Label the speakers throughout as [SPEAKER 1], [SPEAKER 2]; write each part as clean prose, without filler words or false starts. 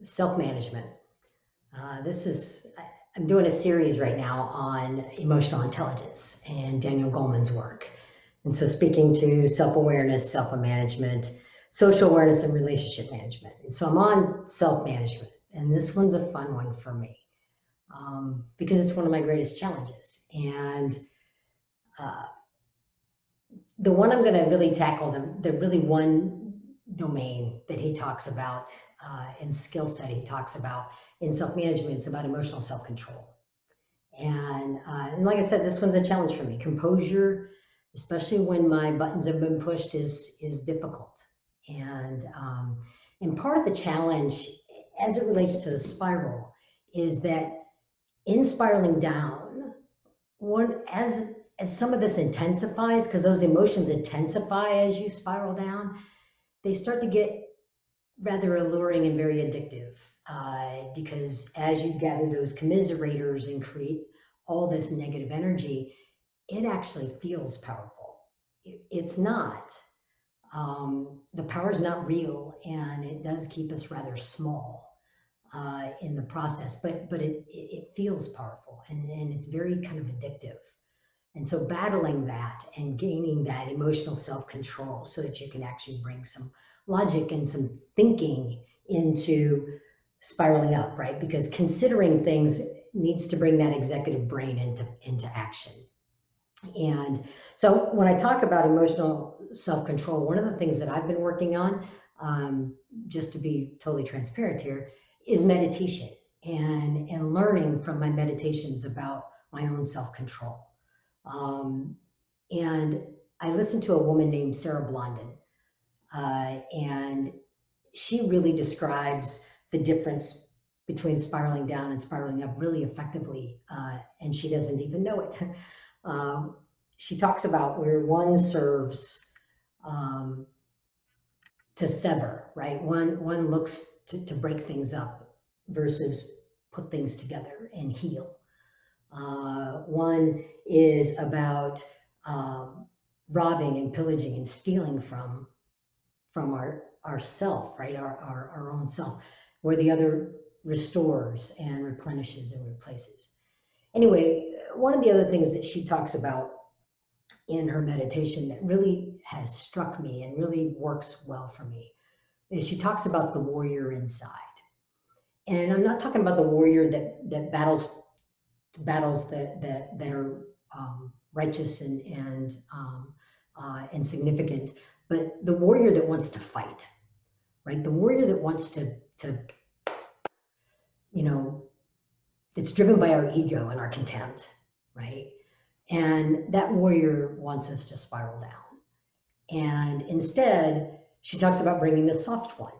[SPEAKER 1] Self-management. I'm doing a series right now on emotional intelligence and Daniel Goleman's work. And so speaking to self-awareness, self-management, social awareness, and relationship management. And so I'm on self-management, and this one's a fun one for me because it's one of my greatest challenges. And uh, the one I'm going to really tackle, the really one domain that he talks about in skill set, he talks about in self-management, it's about emotional self-control. And like I said, this one's a challenge for me. Composure, especially when my buttons have been pushed, is difficult. And part of the challenge, as it relates to the spiral, is that in spiraling down, one as some of this intensifies, because those emotions intensify as you spiral down, they start to get rather alluring and very addictive. Because as you gather those commiserators and create all this negative energy, it actually feels powerful. It's not. The power is not real, and it does keep us rather small in the process, but it feels powerful, and it's very kind of addictive. And so battling that and gaining that emotional self-control so that you can actually bring some logic and some thinking into spiraling up, right? Because considering things needs to bring that executive brain into action. And so when I talk about emotional self-control, one of the things that I've been working on, just to be totally transparent here, is meditation and learning from my meditations about my own self-control. Um, and I listened to a woman named Sarah Blondin, and she really describes the difference between spiraling down and spiraling up really effectively, and she doesn't even know it. Um, she talks about where one serves um, to sever, right? One looks to break things up versus put things together and heal. One is about um, robbing and pillaging and stealing from our self, right? Our own self, where the other restores and replenishes and replaces. Anyway, one of the other things that she talks about in her meditation that really has struck me and really works well for me is she talks about the warrior inside. And I'm not talking about the warrior that battles that are righteous and significant, but the warrior that wants to fight, right? The warrior that wants to you know it's driven by our ego and our contempt, right? And that warrior wants us to spiral down. And instead, she talks about bringing the soft one.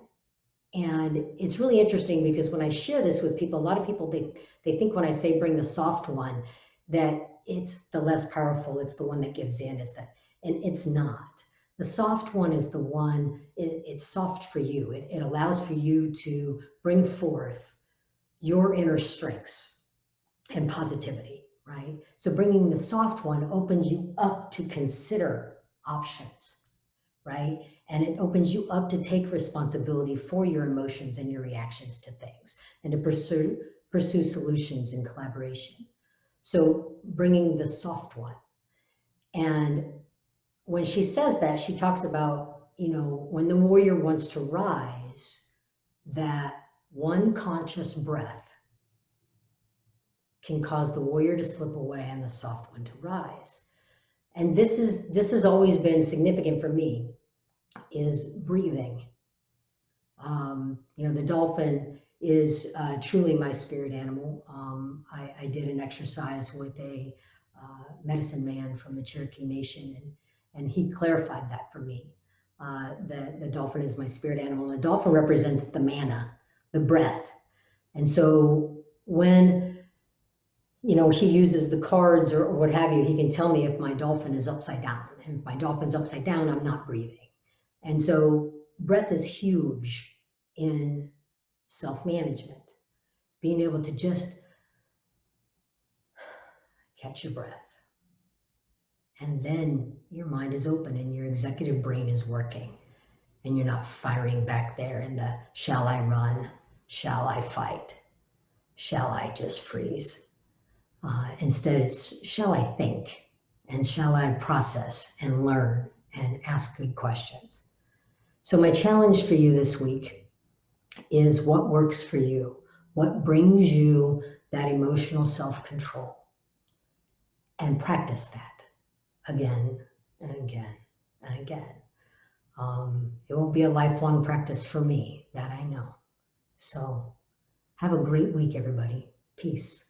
[SPEAKER 1] And it's really interesting because when I share this with people, a lot of people they think when I say bring the soft one that it's the less powerful, it's the one that gives in, is that, and it's not. The soft one is the one, it's soft for you. It allows for you to bring forth your inner strengths and positivity, right? So bringing the soft one opens you up to consider options, right? And it opens you up to take responsibility for your emotions and your reactions to things and to pursue solutions in collaboration. So bringing the soft one. And when she says that, she talks about, when the warrior wants to rise, that one conscious breath can cause the warrior to slip away and the soft one to rise. And this has always been significant for me, is breathing. The dolphin is truly my spirit animal. I did an exercise with a medicine man from the Cherokee Nation, and he clarified that for me. That the dolphin is my spirit animal. And the dolphin represents the manna, the breath. And so when he uses the cards or what have you, he can tell me if my dolphin is upside down. And if my dolphin's upside down, I'm not breathing. And so breath is huge in self-management, being able to just catch your breath. And then your mind is open and your executive brain is working and you're not firing back there in the shall I run, shall I fight? Shall I just freeze? Instead, it's shall I think? And shall I process and learn and ask good questions? So my challenge for you this week is what works for you? What brings you that emotional self-control? And practice that again and again and again. It will be a lifelong practice for me, that I know. So have a great week, everybody. Peace.